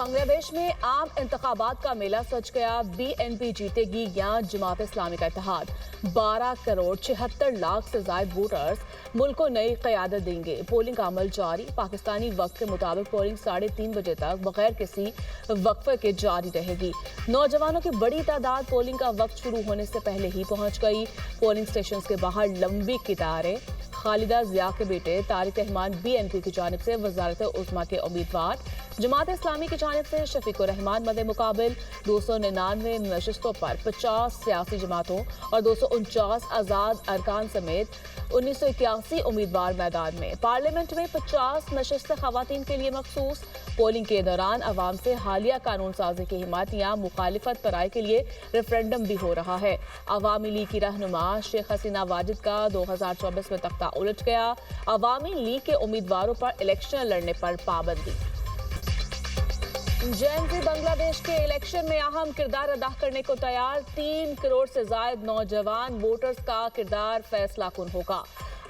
بنگلہ دیش میں عام انتخابات کا میلہ سج گیا۔ BNP جیتے گی یا جماعت اسلامی کا اتحاد؟ 12 کروڑ 76 لاکھ سے زائد ووٹرز ملک کو نئی قیادت دیں گے۔ پولنگ کا عمل جاری۔ پاکستانی وقت کے مطابق پولنگ 3:30 بجے تک بغیر کسی وقفے کے جاری رہے گی۔ نوجوانوں کی بڑی تعداد پولنگ کا وقت شروع ہونے سے پہلے ہی پہنچ گئی۔ پولنگ سٹیشنز کے باہر لمبی قطاریں۔ خالدہ ضیاء کے بیٹے طارق رحمان BNP کی جانب سے وزارت عظمیٰ کے امیدوار، جماعت اسلامی کی جانب سے شفیق الرحمان مد مقابل۔ 299 نشستوں پر 50 سیاسی جماعتوں اور 249 آزاد ارکان سمیت 1981 امیدوار میدان میں۔ پارلیمنٹ میں 50 نشستیں خواتین کے لیے مخصوص۔ پولنگ کے دوران عوام سے حالیہ قانون سازی کی حمایت یا مخالفت پر رائے کے لیے ریفرینڈم بھی ہو رہا ہے۔ عوامی لیگ کی رہنما شیخ حسینہ واجد کا 2024 میں تختہ الٹ گیا۔ عوامی لیگ کے امیدواروں پر الیکشن لڑنے پر پابندی۔ جین زی بنگلہ دیش کے الیکشن میں اہم کردار ادا کرنے کو تیار۔ 3 کروڑ سے زائد نوجوان ووٹرز کا کردار فیصلہ کن ہوگا۔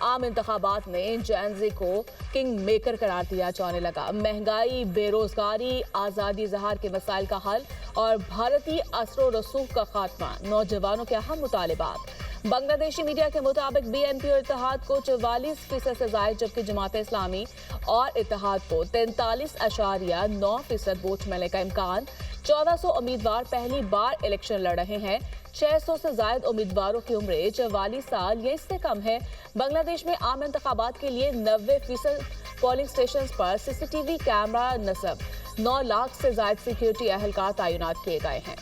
عام انتخابات میں جین زی کو کنگ میکر قرار دیا جانے لگا۔ مہنگائی، بے روزگاری، آزادی اظہار کے مسائل کا حل اور بھارتی اثر و رسوخ کا خاتمہ نوجوانوں کے اہم مطالبات۔ بنگلہ دیشی میڈیا کے مطابق BNP اور اتحاد کو 44% سے زائد، جبکہ جماعت اسلامی اور اتحاد کو 43.9% ووٹ ملنے کا امکان۔ 1400 امیدوار پہلی بار الیکشن لڑ رہے ہیں۔ 600 سے زائد امیدواروں کی عمر 44 سال یا اس سے کم ہے۔ بنگلہ دیش میں عام انتخابات کے لیے 90% پولنگ سٹیشنز پر CCTV کیمرہ نصب۔ 9 لاکھ سے زائد سیکیورٹی اہلکار تعینات کیے گئے ہیں۔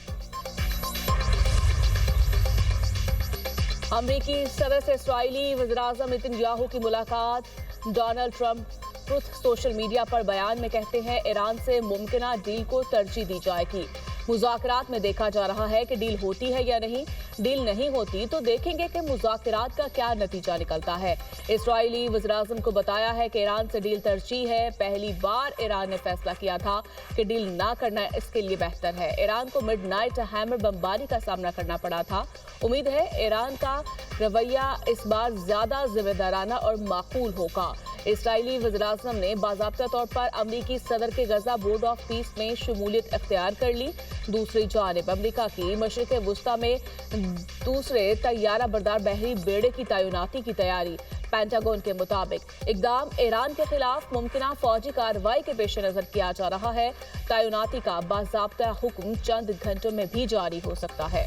امریکی صدر سے اسرائیلی وزیراعظم نتن یاہو کی ملاقات۔ Donald Trump Truth social media پر بیان میں کہتے ہیں ایران سے ممکنہ ڈیل کو ترجیح دی جائے گی۔ مذاکرات میں دیکھا جا رہا ہے کہ ڈیل ہوتی ہے یا نہیں۔ ڈیل نہیں ہوتی تو دیکھیں گے کہ مذاکرات کا کیا نتیجہ نکلتا ہے۔ اسرائیلی وزیراعظم کو بتایا ہے کہ ایران سے ڈیل ترجیح ہے۔ پہلی بار ایران نے فیصلہ کیا تھا کہ ڈیل نہ کرنا اس کے لیے بہتر ہے۔ ایران کو مڈ نائٹ ہیمر بمباری کا سامنا کرنا پڑا تھا۔ امید ہے ایران کا رویہ اس بار زیادہ ذمہ دارانہ اور معقول ہوگا۔ اسرائیلی وزیراعظم نے باضابطہ طور پر امریکی صدر کے غزہ بورڈ آف پیس میں شمولیت اختیار کر لی۔ دوسری جانب امریکہ کی مشرق وسطیٰ میں دوسرے طیارہ بردار بحری بیڑے کی تعیناتی کی تیاری۔ پینٹاگون کے مطابق اقدام ایران کے خلاف ممکنہ فوجی کارروائی کے پیش نظر کیا جا رہا ہے۔ تعیناتی کا باضابطہ حکم چند گھنٹوں میں بھی جاری ہو سکتا ہے۔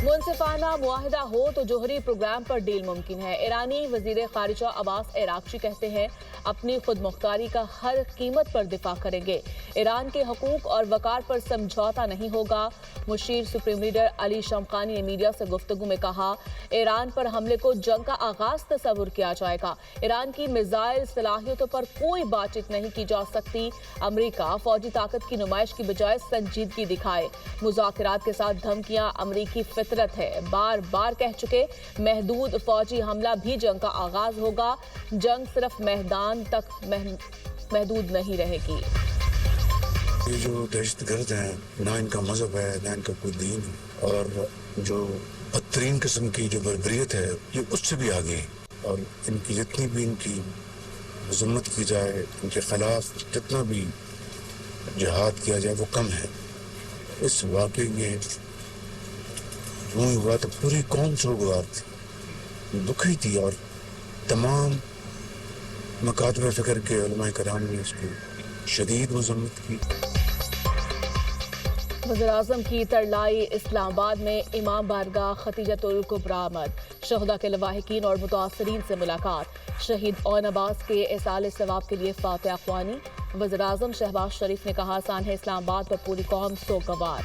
منصفانہ معاہدہ ہو تو جوہری پروگرام پر ڈیل ممکن ہے۔ ایرانی وزیر خارجہ عباس عراقچی کہتے ہیں اپنی خود مختاری کا ہر قیمت پر دفاع کریں گے۔ ایران کے حقوق اور وقار پر سمجھوتہ نہیں ہوگا۔ مشیر سپریم لیڈر علی شمخانی نے میڈیا سے گفتگو میں کہا ایران پر حملے کو جنگ کا آغاز تصور کیا جائے گا۔ ایران کی میزائل صلاحیتوں پر کوئی بات چیت نہیں کی جا سکتی۔ امریکہ فوجی طاقت کی نمائش کی بجائے سنجیدگی دکھائے۔ مذاکرات کے ساتھ دھمکیاں امریکی فطرت ہے۔ بار بار کہہ چکے محدود فوجی حملہ بھی جنگ کا آغاز ہوگا۔ جنگ صرف میدان تک محدود نہیں رہے گی۔ یہ جو دہشت گرد ہیں نہ ان کا مذہب ہے نہ ان کا کوئی دین ہے، اور جو بدترین قسم کی جو بربریت ہے یہ اس سے بھی آگے ہے، اور ان کی جتنی بھی ان کی مذمت کی جائے، ان کے خلاف جتنا بھی جہاد کیا جائے وہ کم ہے۔ اس واقعے میں ہوا تو پوری قوم سوگوار تھی، دکھی تھی، اور تمام مکاتب فکر کے علماء کرام نے اس کی شدید مذمت کی۔ وزیراعظم کی ترلائی۔ اسلام آباد میں امام بارگاہ ختیجۃ الکبریٰ آمد۔ شہداء کے لواحقین اور متاثرین سے ملاقات۔ شہید اون عباس کے ایصال ثواب کے لیے فاتحہ خوانی۔ وزیراعظم شہباز شریف نے کہا سانحہ اسلام آباد پر پوری قوم سوگوار،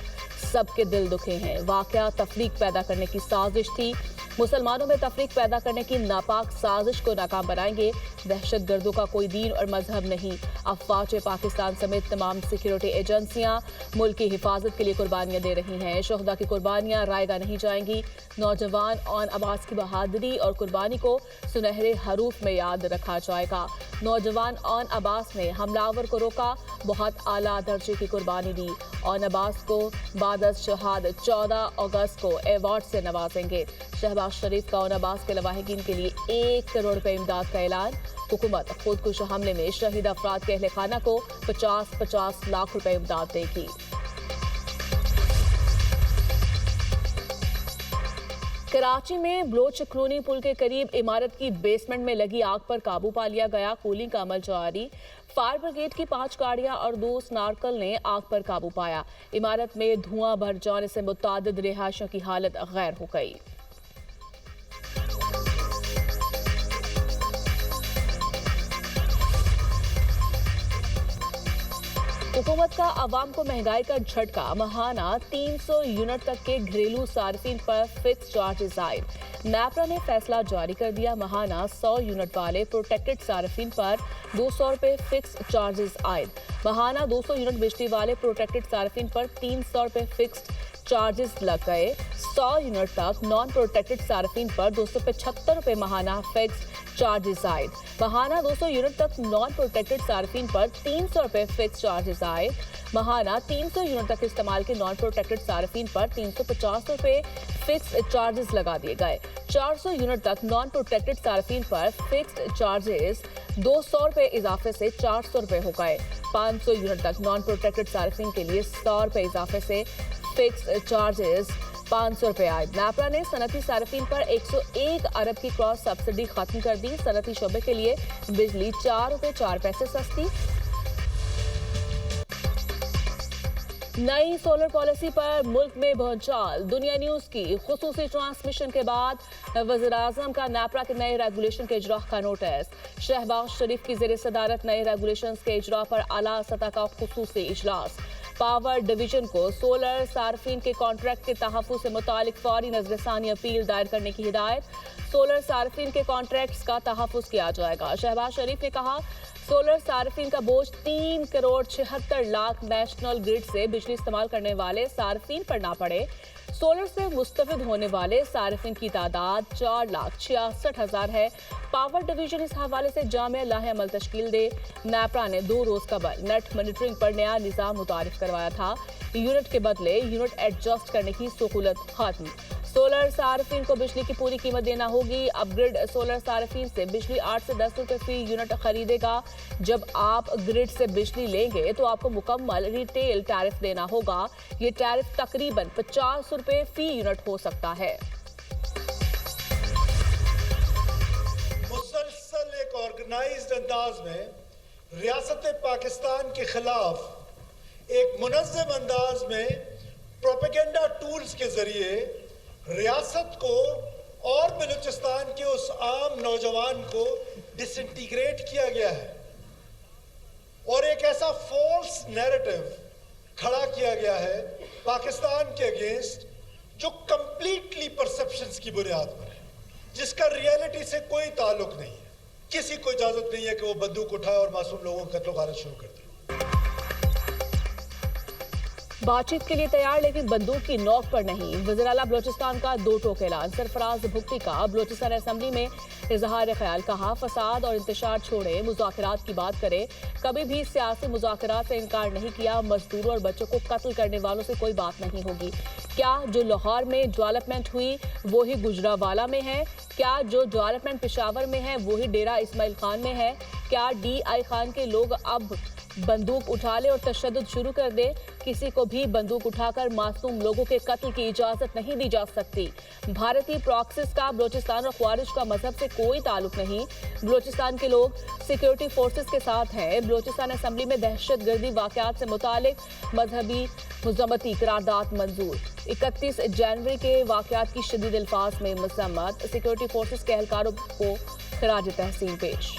سب کے دل دکھے ہیں۔ واقعہ تفریق پیدا کرنے کی سازش تھی۔ مسلمانوں میں تفریق پیدا کرنے کی ناپاک سازش کو ناکام بنائیں گے۔ دہشت گردوں کا کوئی دین اور مذہب نہیں۔ افواج پاکستان سمیت تمام سیکیورٹی ایجنسیاں ملک کی حفاظت کے لیے قربانیاں دے رہی ہیں۔ شہداء کی قربانیاں رائیگاں نہیں جائیں گی۔ نوجوان اون عباس کی بہادری اور قربانی کو سنہرے حروف میں یاد رکھا جائے گا۔ نوجوان اون عباس نے حملہ آور کو روکا، بہت اعلیٰ درجے کی قربانی دی۔ اون عباس کو بعد از شہادت 14 اگست کو ایوارڈ سے نوازیں گے۔ شہباز शहबाज शरीफ का उन अब्बास के लवाहिकीन के लिए 1 करोड़ रुपए इमदाद का ऐलान। हुकूमत खुदकुश हमले में शहीद अफराद के अहले खाना को 50-50 लाख रुपए इमदाद देगी। कराची में बलोच क्लोनी पुल के करीब इमारत की बेसमेंट में लगी आग पर काबू पा लिया गया। कूलिंग का अमल जारी। फायर ब्रिगेड की 5 गाड़ियां और 2 स्नार्कल ने आग पर काबू पाया। इमारत में धुआं भर जाने से मुतादिद रिहायशियों की हालत गैर हो गई। हुकूमत का आवाम को महंगाई का झटका। महाना 300 यूनिट तक के घरेलू सार्फिन पर फिक्स चार्जेस आयद। नैपरा ने फैसला जारी कर दिया। महाना 100 यूनिट वाले प्रोटेक्टेड सार्फिन पर 200 रुपए फिक्स चार्जेस आयद। महाना 200 यूनिट बिजली वाले प्रोटेक्टेड सार्फिन पर 300 रुपए फिक्स्ड चार्जेस लग गए। 100 यूनिट तक नॉन प्रोटेक्टेड सार्फिन पर 275 रुपए महाना फिक्स चार्जेस आयद। महाना 200 यूनिट तक नॉन प्रोटेक्टेड सार्फिन पर 300 रुपए फिक्स चार्जेस आयद। महाना 300 यूनिट तक इस्तेमाल के नॉन प्रोटेक्टेड सार्फिन पर 350 रुपए फिक्स चार्जेस लगा दिए गए। 400 यूनिट तक नॉन प्रोटेक्टेड सार्फिन पर फिक्स्ड चार्जेस 200 रुपए इजाफे से 400 रुपए हो गए। 500 यूनिट तक नॉन प्रोटेक्टेड सार्फिन के लिए 100 रुपए इजाफे से फिक्स चार्जेस 500 रुपए आए। नैपरा ने सनती सार्फिन पर 101 अरब की क्रॉस सब्सिडी खत्म कर दी। सनती शोबे के लिए बिजली 4 रुपए 4 पैसे सस्ती। नई सोलर पॉलिसी पर मुल्क में भौचाल। दुनिया न्यूज की खुसूसी ट्रांसमिशन के बाद वज़ीर-ए-आज़म का नैपरा के नए रेगुलेशन के इजरा का नोटिस। शहबाज शरीफ की ज़ेर सदारत नए रेगुलेशन के इजरा पर आला सतह का खुसूसी इजलास। पावर डिवीजन को सोलर सार्फिन के कॉन्ट्रैक्ट के तहफ़्फ़ुज़ से मुतालिक फौरी नज़रसानी अपील दायर करने की हिदायत। सोलर सार्फिन के कॉन्ट्रैक्ट्स का तहफ़्फ़ुज़ किया जाएगा। शहबाज शरीफ ने कहा सोलर सार्फिन का बोझ 3 करोड़ 76 लाख नेशनल ग्रिड से बिजली इस्तेमाल करने वाले सार्फिन पर ना पड़े। सोलर से मुस्तफिद होने वाले सार्फिन की तादाद 4,66,000 है। पावर डिवीजन इस हवाले से जामिया लाहे अमल तश्कील दे। नैपरा ने 2 रोज कबल नेट मॉनिटरिंग पर नया निज़ाम मुतारिफ करवाया था। यूनिट के बदले यूनिट एडजस्ट करने की सहूलत खत्म। सोलर सार्फिन को बिजली की पूरी कीमत देना होगी। अपग्रेड सोलर सार्फिन से बिजली 8 से 10 रुपए फी यूनिट खरीदेगा। जब आप ग्रिड से बिजली लेंगे तो आपको मुकम्मल रिटेल टैरिफ देना होगा। ये टैरिफ तकरीबन 50 रुपए फी यूनिट हो सकता है। मुसलसल एक ऑर्गेनाइज्ड अंदाज में रियासत पाकिस्तान के खिलाफ एक मुनज़्ज़म अंदाज में प्रोपेगेंडा टूल्स के जरिए रियासत को और बलूचिस्तान के उस आम नौजवान को डिसइंटीग्रेट किया गया है और एक ऐसा फॉल्स नैरेटिव खड़ा किया गया है पाकिस्तान के अगेंस्ट जो कंप्लीटली परसेप्शंस की बुनियाद पर है, जिसका रियलिटी से कोई ताल्लुक नहीं है। किसी को इजाजत नहीं है कि वो बंदूक उठाए और मासूम लोगों का कत्ल गारत शुरू कर दे। बातचीत के लिए तैयार लेकिन बंदूक की नोक पर नहीं। वज़ीर आला बलोचिस्तान का 2 टोक ऐलान। सरफराज भुगती का बलोचिस्तान असेंबली में इजहार ख्याल। कहा फसाद और इंतशार छोड़े, मुज़ाकरात की बात करे। कभी भी सियासी मुज़ाकरात से इनकार नहीं किया। मजदूरों और बच्चों को कत्ल करने वालों से कोई बात नहीं होगी। क्या जो लाहौर में डेवलपमेंट हुई वो ही गुजरावाला में है? क्या जो डेवलपमेंट पेशावर में है वो ही डेरा इस्माइल खान में है? क्या DI खान के लोग अब बंदूक उठा ले और तशद्दुद शुरू कर दे? किसी को भी बंदूक उठाकर मासूम लोगों के कत्ल की इजाजत नहीं दी जा सकती। भारतीय प्रॉक्सिस का बलोचिस्तान और ख्वारिज का मजहब से कोई ताल्लुक नहीं। बलोचिस्तान के लोग सिक्योरिटी फोर्सेस के साथ हैं। बलोचिस्तान असेंबली में दहशतगर्दी वाकयात से मुतालिक मजहबी मुज़म्मती करारदाद मंजूर। 31 जनवरी के वाकयात की शदीद अल्फाज में मजम्मत। सिक्योरिटी फोर्सेस के एहलकारों को खराज तहसीन पेश।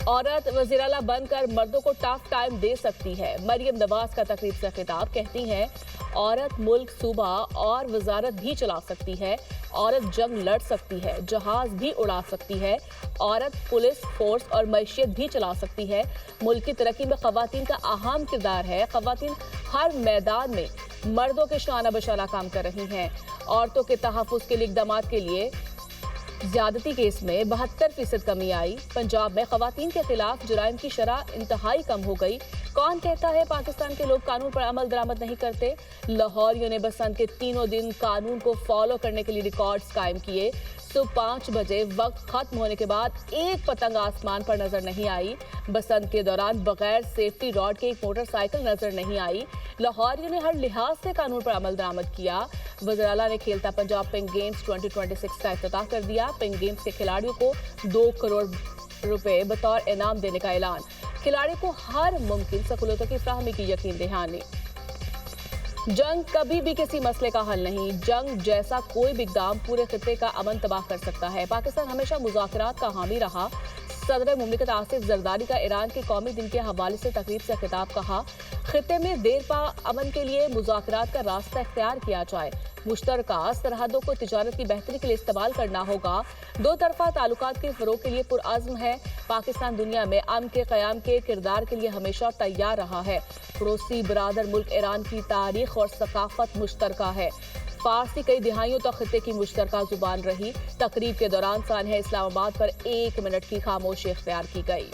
औरत वज़ीर आला बनकर मर्दों को टफ टाइम दे सकती है। मरियम नवाज का तकरीब से खिताब। कहती हैं औरत मुल्क, सूबा और वजारत भी चला सकती है। औरत जंग लड़ सकती है, जहाज भी उड़ा सकती है। औरत पुलिस फोर्स और मईशियत भी चला सकती है। मुल्क की तरक्की में ख़वातीन का अहम किरदार है। ख़वातीन हर मैदान में मर्दों के शाना बशाना काम कर रही हैं। औरतों के तहफ़्फ़ुज़ के लिए इक़दामात के लिए ज्यादती केस में 72% कमी आई। पंजाब में खवातीन के खिलाफ जुराइम की शरह इंतहाई कम हो गई। कौन कहता है पाकिस्तान के लोग कानून पर अमल दरामद नहीं करते? लाहौरियों ने बसंत के तीनों दिन कानून को फॉलो करने के लिए रिकॉर्ड्स कायम किए। सुबह 5 बजे वक्त खत्म होने के बाद एक पतंग आसमान पर नजर नहीं आई। बसंत के दौरान बगैर सेफ्टी रॉड के एक मोटरसाइकिल नजर नहीं आई। लाहौरियों ने हर लिहाज से कानून पर अमल दरामद किया। वज़ीर आला ने खेलता पंजाब पिंक गेम्स 2026 का इफ्तिताह कर दिया। पिंक गेम्स के खिलाड़ियों को 2 करोड़ रुपए बतौर इनाम देने का ऐलान। खिलाड़ी को हर मुमकिन सहूलतों की फ्राहमी की यकीन दहानी। जंग कभी भी किसी मसले का हल नहीं। जंग जैसा कोई भी इक़दाम पूरे खित्ते का अमन तबाह कर सकता है। पाकिस्तान हमेशा मुज़ाकरात का हामी रहा। सदर मुमलिकत आसिफ जरदारी का ईरान के कौमी दिन के हवाले से तकरीब से खिताब कहा, खित्ते में देर पा अमन के लिए मुज़ाकरात का रास्ता इख्तियार किया जाए। मुश्तरका सरहदों को तिजारत की बेहतरी के लिए इस्तेमाल करना होगा। दो तरफा ताल्लुकात के फ़रोग़ के लिए पुरअज़्म है। पाकिस्तान दुनिया में अमन के क़याम के किरदार के लिए हमेशा तैयार रहा है। पड़ोसी बरादर मुल्क ईरान की तारीख और सकाफत मुश्तरका है। फारसी कई दिहाइयों तक खित्ते की मुश्तरका जुबान रही। तकरीब के दौरान सानहा इस्लामाबाद पर 1 मिनट की खामोशी इख्तियार की गई।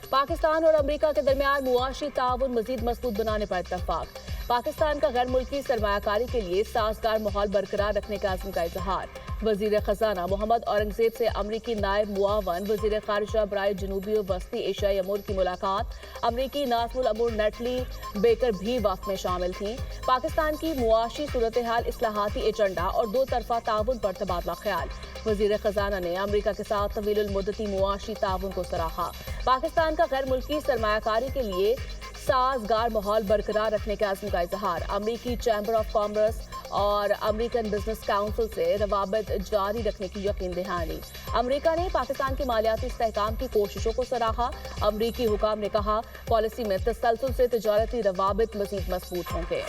पाकिस्तान और अमेरिका के दरमियान मुआशी ताउन मजीद मजबूत बनाने पर इत्तफाक। पाकिस्तान का गैर मुल्की सरमायाकारी के लिए साजगार माहौल बरकरार रखने का अज़्म का इजहार। वजीर खजाना मोहम्मद औरंगजेब से अमरीकी नायब मुआवन वजीर खारिजा बराए जनूबी और वस्ती एशियाई अमूर की मुलाकात। अमरीकी नाज़मुल अमूर नेटली बेकर भी वक्त में शामिल थी। पाकिस्तान की मुआशी सूरत हाल, इस्लाहाती एजेंडा और 2 तरफा ताउन पर तबादला ख्याल। वजीर खजाना ने अमरीका के साथ तवील मुद्दती मुआशी ताउन को सराहा। पाकिस्तान का गैर मुल्की सरमायाकारी के लिए साजगार माहौल बरकरार रखने के अज़्म का इजहार। अमरीकी चैम्बर ऑफ कॉमर्स और अमेरिकन बिजनेस काउंसिल से रवाबित जारी रखने की यकीन दहानी। अमेरिका ने पाकिस्तान की मालियाती इस्तेहकाम की कोशिशों को सराहा। अमरीकी हुकाम ने कहा, पॉलिसी में तसलसल से तिजारती रवाबित मजीद मजबूत होंगे।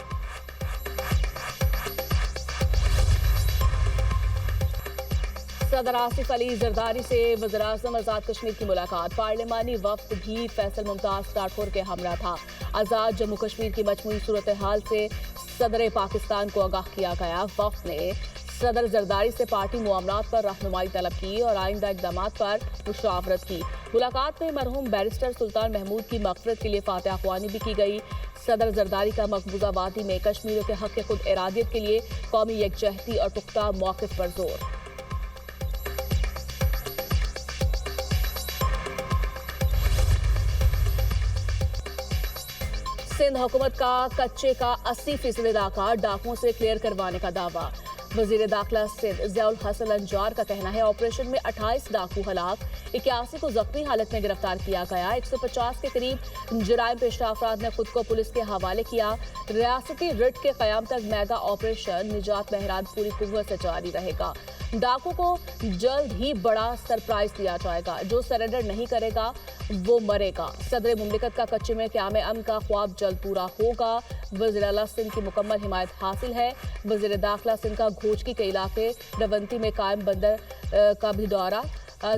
सदर आसिफ अली जरदारी से वज़ीर-ए-आज़म आज़ाद कश्मीर की मुलाकात। पार्लिमानी वफ्द भी फैसल मुमताज राठौर के हमरा था। आज़ाद जम्मू कश्मीर की मजमूई सूरत हाल से सदर पाकिस्तान को आगाह किया गया। वफ्द ने सदर जरदारी से पार्टी मामलात पर रहनुमाई तलब की और आइंदा इक़दामात पर मुशावरत की। मुलाकात में मरहूम बैरिस्टर सुल्तान महमूद की मग़फ़िरत के लिए फातिहा ख़्वानी भी की गई। सदर जरदारी का मकबूजा वादी में कश्मीरियों के हक़ खुद इरादियत के लिए कौमी यकजहती और पुख्ता मौक़िफ़ पर जोर। सिंध हुकूमत का कच्चे का 80% इलाका डाकुओं से क्लियर करवाने का दावा। वजीर दाखिला सिंध ज़ियाउल हसन अंजार का कहना है, ऑपरेशन में 28 डाकू हलाक, 81 को जख्मी हालत में गिरफ्तार किया गया। 150 के करीब जराइम पेशा अफराद ने खुद को पुलिस के हवाले किया। रियासती रिट के क़याम तक मेगा ऑपरेशन निजात बहरान पूरी कुव्वत से जारी रहेगा। डाकू को जल्द ही बड़ा सरप्राइज दिया जाएगा। जो सरेंडर नहीं करेगा वो मरेगा। सदर मुमलिकत का कच्चे में क़याम अमन का ख्वाब जल्द पूरा होगा। वज़ीर आला सिंध की मुकम्मल हिमायत हासिल है। वज़ीर दाखिला सिंध का घोचकी के इलाके रवंती में कायम बंदर का भी दौरा।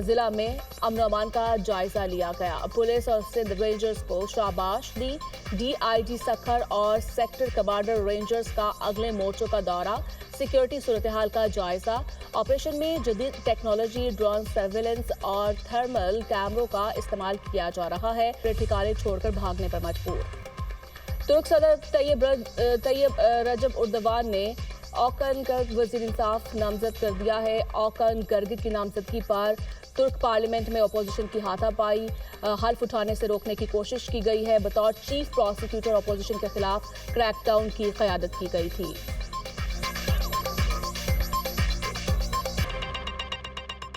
जिला में अमन अमान का जायजा लिया गया। पुलिस और सिंध रेंजर्स को शाबाश दी। DIG सखर और सेक्टर कमांडर रेंजर्स का अगले मोर्चों का दौरा। सिक्योरिटी सूरत हाल का जायजा। ऑपरेशन में जदीद टेक्नोलॉजी, ड्रोन सर्विलेंस और थर्मल कैमरों का इस्तेमाल किया जा रहा है। ठिकाने छोड़कर भागने पर मजबूर। तुर्क सदर तैयब रजब उर्दवान ने औकन गर्ग वजीर इंसाफ नामजद कर दिया है। औकन गर्ग की नामजदगी पर तुर्क पार्लियामेंट में अपोजिशन की हाथापाई हल्फ उठाने से रोकने की कोशिश की गई है। बतौर चीफ प्रोसिक्यूटर अपोजिशन के खिलाफ क्रैकडाउन की क़यादत की गई थी।